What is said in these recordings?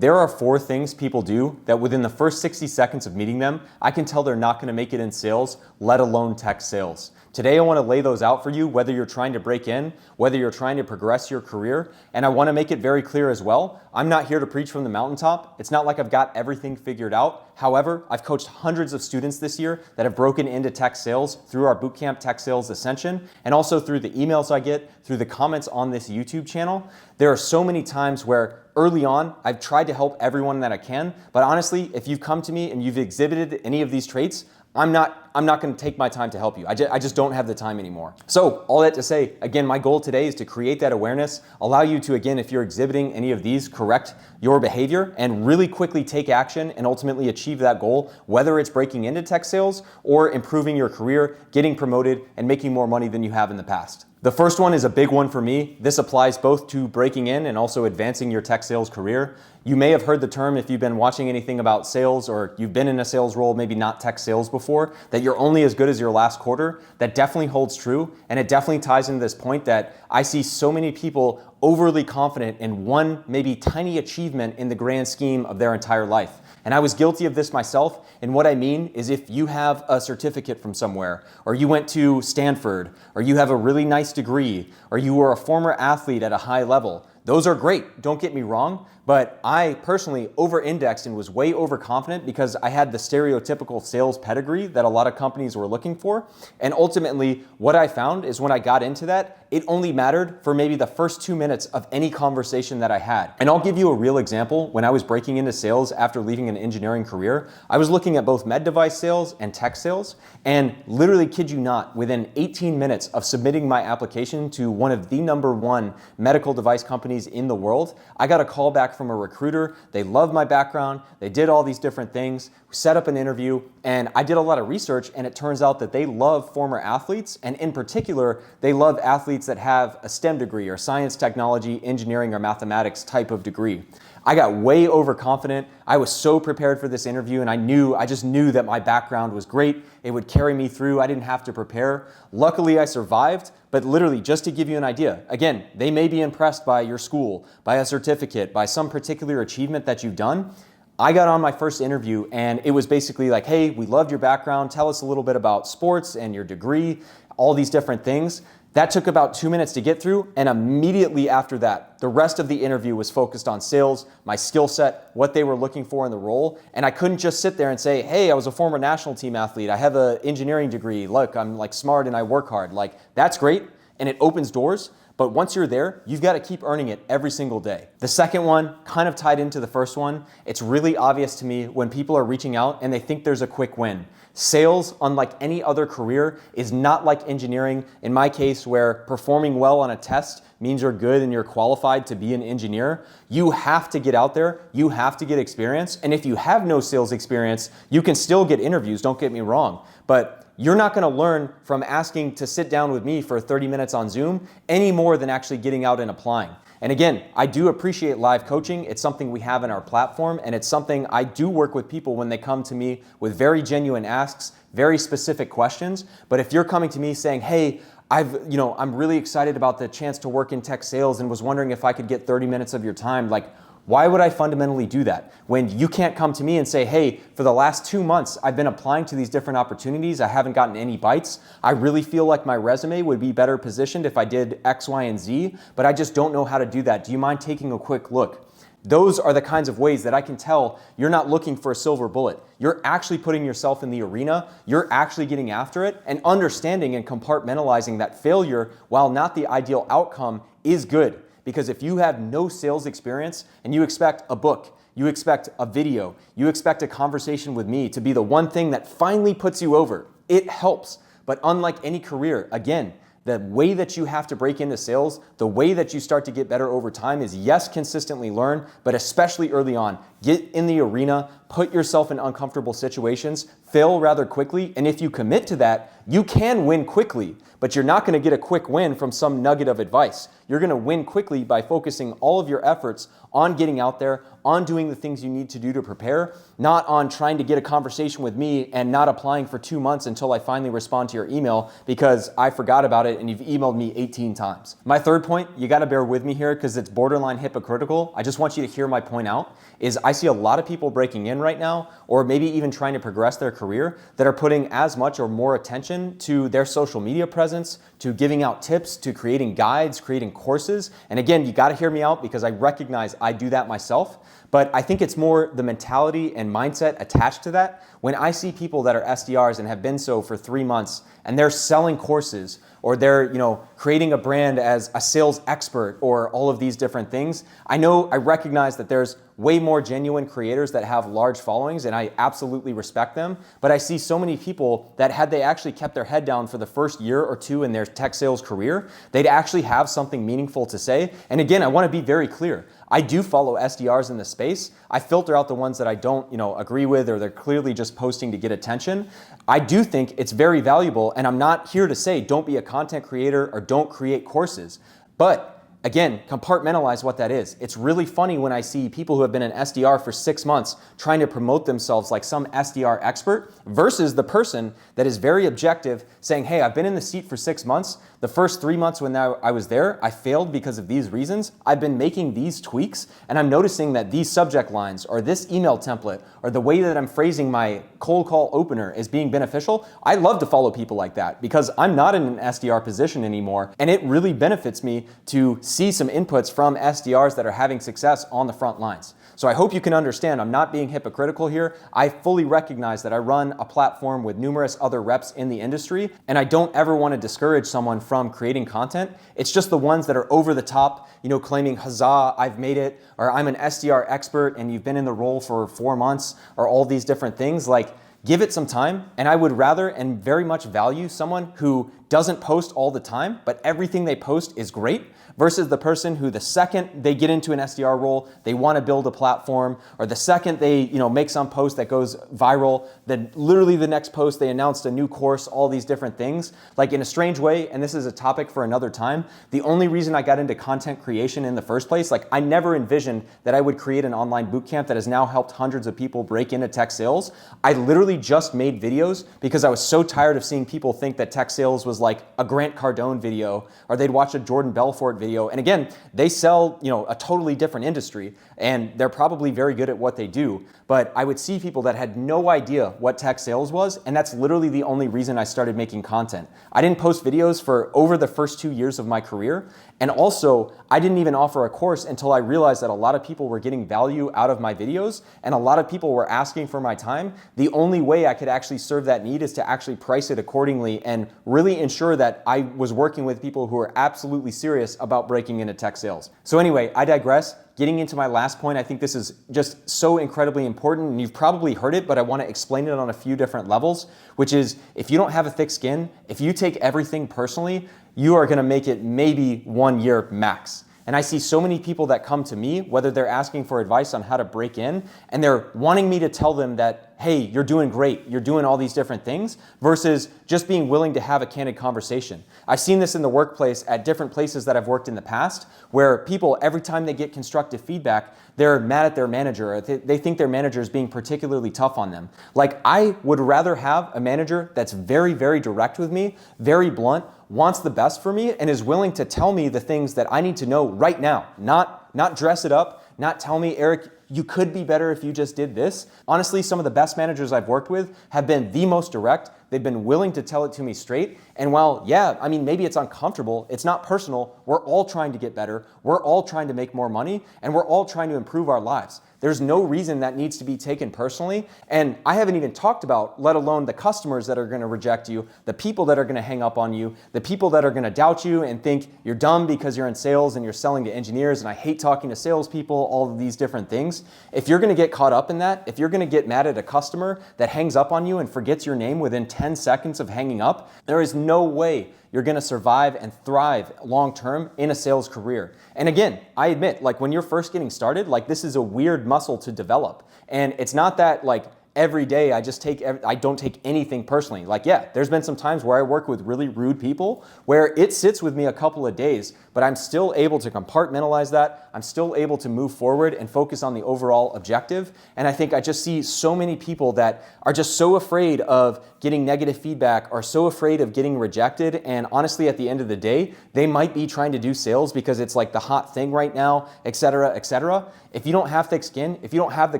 There are 4 things people do that within the first 60 seconds of meeting them, I can tell they're not going to make it in sales, let alone tech sales. Today, I want to lay those out for you, whether you're trying to break in, whether you're trying to progress your career, and I want to make it very clear as well, I'm not here to preach from the mountaintop. It's not like I've got everything figured out. However, I've coached hundreds of students this year that have broken into tech sales through our Bootcamp Tech Sales Ascension, and also through the emails I get, through the comments on this YouTube channel. There are so many times where early on, I've tried to help everyone that I can, but honestly, if you've come to me and you've exhibited any of these traits, I'm not going to take my time to help you. I just don't have the time anymore. So all that to say, again, my goal today is to create that awareness, allow you to, again, if you're exhibiting any of these, correct your behavior and really quickly take action and ultimately achieve that goal, whether it's breaking into tech sales or improving your career, getting promoted, and making more money than you have in the past. The first one is a big one for me. This applies both to breaking in and also advancing your tech sales career. You may have heard the term if you've been watching anything about sales or you've been in a sales role, maybe not tech sales before, that you're only as good as your last quarter. That definitely holds true. And it definitely ties into this point that I see so many people overly confident in one maybe tiny achievement in the grand scheme of their entire life. And I was guilty of this myself. And what I mean is if you have a certificate from somewhere, or you went to Stanford, or you have a really nice degree, or you were a former athlete at a high level, those are great, don't get me wrong, but I personally over-indexed and was way overconfident because I had the stereotypical sales pedigree that a lot of companies were looking for. And ultimately, what I found is when I got into that, it only mattered for maybe the first 2 minutes of any conversation that I had. And I'll give you a real example. When I was breaking into sales after leaving an engineering career, I was looking at both med device sales and tech sales, and literally, kid you not, within 18 minutes of submitting my application to one of the #1 medical device companies in the world, I got a call back from a recruiter. They loved my background. They did all these different things, set up an interview, and I did a lot of research, and it turns out that they love former athletes, and in particular, they love athletes that have a STEM degree or science, technology, engineering, or mathematics type of degree. I got way overconfident. I was so prepared for this interview, and I just knew that my background was great. It would carry me through. I didn't have to prepare. Luckily, I survived, but literally, just to give you an idea, again, they may be impressed by your school, by a certificate, by some particular achievement that you've done. I got on my first interview and it was basically like, hey, we loved your background. Tell us a little bit about sports and your degree, all these different things. That took about 2 minutes to get through, and immediately after that, the rest of the interview was focused on sales, my skill set, what they were looking for in the role, and I couldn't just sit there and say, hey, I was a former national team athlete, I have an engineering degree, look, I'm like smart and I work hard. Like, that's great, and it opens doors, but once you're there, you've got to keep earning it every single day. The second one, kind of tied into the first one, it's really obvious to me when people are reaching out and they think there's a quick win. Sales, unlike any other career, is not like engineering, in my case, where performing well on a test means you're good and you're qualified to be an engineer. You have to get out there, you have to get experience, and if you have no sales experience, you can still get interviews, don't get me wrong, but you're not going to learn from asking to sit down with me for 30 minutes on Zoom any more than actually getting out and applying. And again, I do appreciate live coaching. It's something we have in our platform, and it's something I do work with people when they come to me with very genuine asks, very specific questions. But if you're coming to me saying, hey, I'm really excited about the chance to work in tech sales and was wondering if I could get 30 minutes of your time, like, why would I fundamentally do that when you can't come to me and say, hey, for the last 2 months, I've been applying to these different opportunities. I haven't gotten any bites. I really feel like my resume would be better positioned if I did X, Y, and Z, but I just don't know how to do that. Do you mind taking a quick look? Those are the kinds of ways that I can tell you're not looking for a silver bullet. You're actually putting yourself in the arena. You're actually getting after it, and understanding and compartmentalizing that failure, while not the ideal outcome, is good. Because if you have no sales experience and you expect a book, you expect a video, you expect a conversation with me to be the one thing that finally puts you over, it helps. But unlike any career, again, the way that you have to break into sales, the way that you start to get better over time is, yes, consistently learn, but especially early on, get in the arena, put yourself in uncomfortable situations, fail rather quickly, and if you commit to that, you can win quickly, but you're not going to get a quick win from some nugget of advice. You're going to win quickly by focusing all of your efforts on getting out there, on doing the things you need to do to prepare, not on trying to get a conversation with me and not applying for 2 months until I finally respond to your email because I forgot about it and you've emailed me 18 times. My third point, you got to bear with me here because it's borderline hypocritical. I just want you to hear my point out, is I see a lot of people breaking in right now, or maybe even trying to progress their career, that are putting as much or more attention to their social media presence, to giving out tips, to creating guides, creating courses. And again, you got to hear me out because I recognize I do that myself. But I think it's more the mentality and mindset attached to that. When I see people that are SDRs and have been so for 3 months and they're selling courses or they're, creating a brand as a sales expert or all of these different things, I recognize that there's way more genuine creators that have large followings and I absolutely respect them. But I see so many people that had they actually kept their head down for the first year or two in their tech sales career, they'd actually have something meaningful to say. And again, I want to be very clear. I do follow SDRs in the space. I filter out the ones that I don't, agree with, or they're clearly just posting to get attention. I do think it's very valuable, and I'm not here to say don't be a content creator or don't create courses. But again, compartmentalize what that is. It's really funny when I see people who have been an SDR for 6 months trying to promote themselves like some SDR expert versus the person that is very objective saying, hey, I've been in the seat for 6 months. The first 3 months when I was there, I failed because of these reasons. I've been making these tweaks and I'm noticing that these subject lines or this email template or the way that I'm phrasing my cold call opener is being beneficial. I love to follow people like that because I'm not in an SDR position anymore and it really benefits me to see some inputs from SDRs that are having success on the front lines. So I hope you can understand I'm not being hypocritical here. I fully recognize that I run a platform with numerous other reps in the industry, and I don't ever want to discourage someone from creating content. It's just the ones that are over the top, claiming, huzzah, I've made it, or I'm an SDR expert and you've been in the role for 4 months, or all these different things. Like, give it some time, and I would rather and very much value someone who doesn't post all the time, but everything they post is great, versus the person who the second they get into an SDR role, they want to build a platform, or the second they make some post that goes viral, then literally the next post they announced a new course, all these different things. Like, in a strange way, and this is a topic for another time, the only reason I got into content creation in the first place, like, I never envisioned that I would create an online bootcamp that has now helped hundreds of people break into tech sales. I literally just made videos because I was so tired of seeing people think that tech sales was like a Grant Cardone video, or they'd watch a Jordan Belfort video. And again, they sell, a totally different industry, and they're probably very good at what they do. But I would see people that had no idea what tech sales was, and that's literally the only reason I started making content. I didn't post videos for over the first 2 years of my career, and also I didn't even offer a course until I realized that a lot of people were getting value out of my videos, and a lot of people were asking for my time. The only way I could actually serve that need is to actually price it accordingly and really ensure that I was working with people who are absolutely serious about breaking into tech sales. So anyway, I digress. Getting into my last point, I think this is just so incredibly important, and you've probably heard it, but I want to explain it on a few different levels, which is, if you don't have a thick skin, if you take everything personally, you are going to make it maybe 1 year max. And I see so many people that come to me, whether they're asking for advice on how to break in, and they're wanting me to tell them that, hey, you're doing great, you're doing all these different things, versus just being willing to have a candid conversation. I've seen this in the workplace at different places that I've worked in the past, where people, every time they get constructive feedback, they're mad at their manager, or they think their manager is being particularly tough on them. Like, I would rather have a manager that's very, very direct with me, very blunt, wants the best for me, and is willing to tell me the things that I need to know right now, not dress it up, not tell me, Eric, you could be better if you just did this. Honestly, some of the best managers I've worked with have been the most direct. They've been willing to tell it to me straight. And while, maybe it's uncomfortable, it's not personal. We're all trying to get better. We're all trying to make more money, and we're all trying to improve our lives. There's no reason that needs to be taken personally. And I haven't even talked about, let alone the customers that are going to reject you, the people that are going to hang up on you, the people that are going to doubt you and think you're dumb because you're in sales and you're selling to engineers, and I hate talking to salespeople, all of these different things. If you're going to get caught up in that, if you're going to get mad at a customer that hangs up on you and forgets your name within 10 seconds of hanging up, there is no way you're gonna survive and thrive long-term in a sales career. And again, I admit, like when you're first getting started, like this is a weird muscle to develop. And it's not that like every day I don't take anything personally. Like, yeah, there's been some times where I work with really rude people where it sits with me a couple of days, but I'm still able to compartmentalize that. I'm still able to move forward and focus on the overall objective. And I think I just see so many people that are just so afraid of getting negative feedback, are so afraid of getting rejected. And honestly, at the end of the day, they might be trying to do sales because it's like the hot thing right now, et cetera, et cetera. If you don't have thick skin, if you don't have the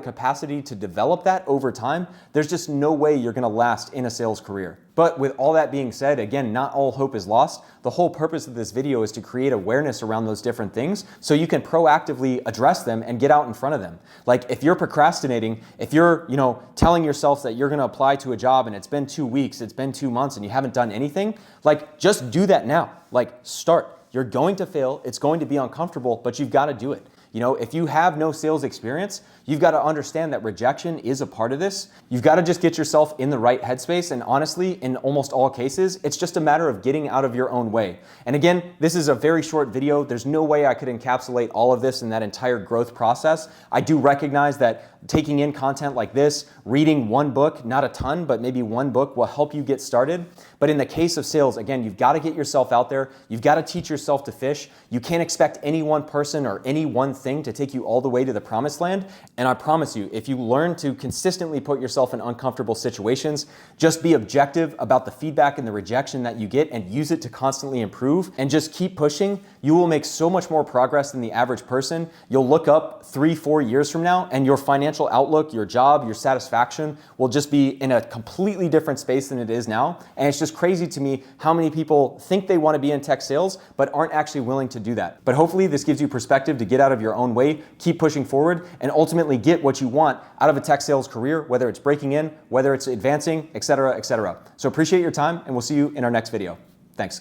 capacity to develop that over time, there's just no way you're gonna last in a sales career. But with all that being said, again, not all hope is lost. The whole purpose of this video is to create awareness around those different things so you can proactively address them and get out in front of them. Like if you're procrastinating, if you're, telling yourself that you're gonna apply to a job and it's been 2 weeks, it's been 2 months and you haven't done anything, like just do that now. Like start. You're going to fail, it's going to be uncomfortable, but you've got to do it. If you have no sales experience, you've got to understand that rejection is a part of this. You've got to just get yourself in the right headspace. And honestly, in almost all cases, it's just a matter of getting out of your own way. And again, this is a very short video. There's no way I could encapsulate all of this in that entire growth process. I do recognize that taking in content like this, reading one book, not a ton, but maybe one book will help you get started. But in the case of sales, again, you've got to get yourself out there. You've got to teach yourself to fish. You can't expect any one person or any one thing to take you all the way to the promised land. And I promise you, if you learn to consistently put yourself in uncomfortable situations, just be objective about the feedback and the rejection that you get and use it to constantly improve and just keep pushing, you will make so much more progress than the average person. You'll look up 3-4 years from now and your financial outlook, your job, your satisfaction will just be in a completely different space than it is now. And it's just crazy to me how many people think they want to be in tech sales but aren't actually willing to do that. But hopefully this gives you perspective to get out of your own way, keep pushing forward, and ultimately get what you want out of a tech sales career, whether it's breaking in, whether it's advancing, et cetera, et cetera. So appreciate your time, and we'll see you in our next video. Thanks.